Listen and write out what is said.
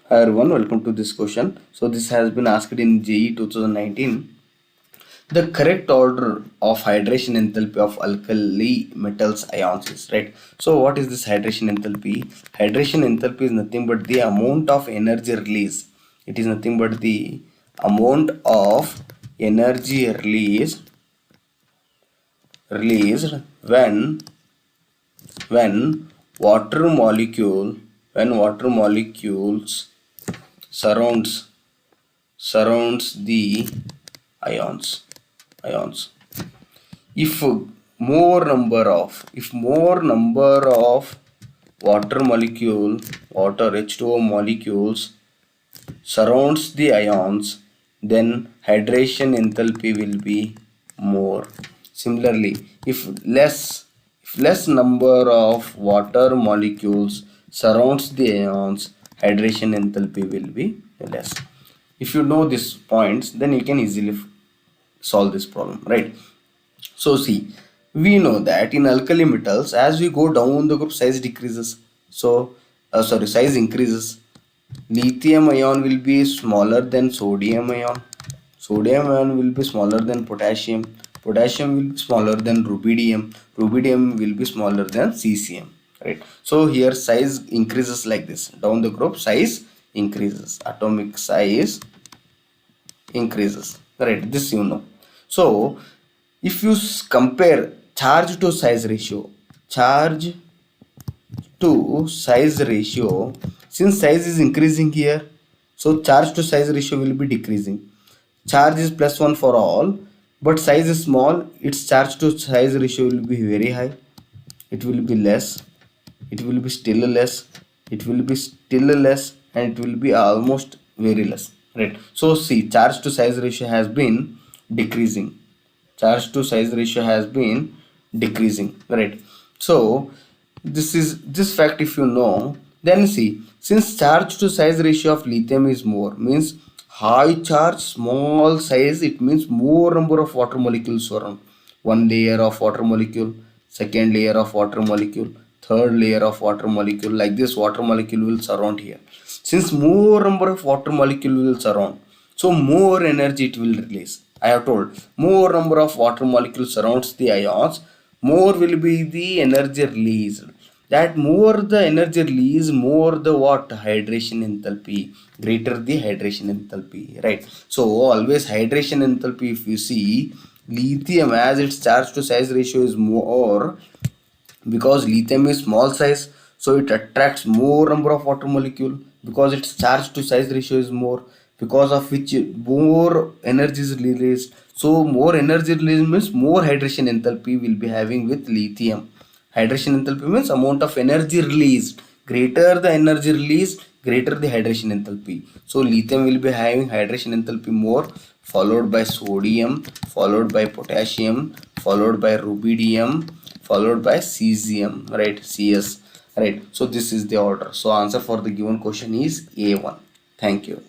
Hi everyone, welcome to this question. So this has been asked in JE 2019. The correct order of hydration enthalpy of alkali metals ions is right. So what is this hydration enthalpy? Hydration enthalpy is nothing but the amount of energy release. It is nothing but the amount of energy released when water molecule when water molecules surrounds surrounds the ions. If more number of water H2O molecules surrounds the ions, then hydration enthalpy will be more. Similarly, if less number of water molecules surrounds the ions, hydration enthalpy will be less. If you know these points, then you can easily solve this problem, right? So see, we know that in alkali metals, as we go down the group, size decreases. Size increases. Lithium ion will be smaller than sodium ion. Sodium ion will be smaller than potassium. Potassium will be smaller than rubidium. Rubidium will be smaller than cesium, right? So here size increases like this. Down the group, size increases. Atomic size increases, right? This you know. So if you compare charge to size ratio, charge to size ratio, since size is increasing here, so charge to size ratio will be decreasing. Charge is +1 for all, but size is small, its charge to size ratio will be very high. It will be less, it will be still less, it will be still less, and it will be almost very less, right? So see, charge to size ratio has been decreasing. Charge to size ratio has been decreasing, right? So this fact if you know, then see, since charge to size ratio of lithium is more, means high charge small size, it means more number of water molecules around. One layer of water molecule, second layer of water molecule, third layer of water molecule, like this water molecule will surround here. Since more number of water molecule will surround, so more energy it will release. I have told, more number of water molecules surrounds the ions, more will be the energy released. That more the energy release, more the what hydration enthalpy, greater the hydration enthalpy, right? So always hydration enthalpy, if you see, lithium as its charge to size ratio is more, because lithium is small size, so it attracts more number of water molecule, because its charge to size ratio is more, because of which more energy is released. So more energy released means more hydration enthalpy will be having with lithium. Hydration enthalpy means amount of energy released. Greater the energy released, greater the hydration enthalpy. So lithium will be having hydration enthalpy more, followed by sodium, followed by potassium, followed by rubidium, followed by cesium, right? Cs, right? So this is the order. So answer for the given question is A1. Thank you.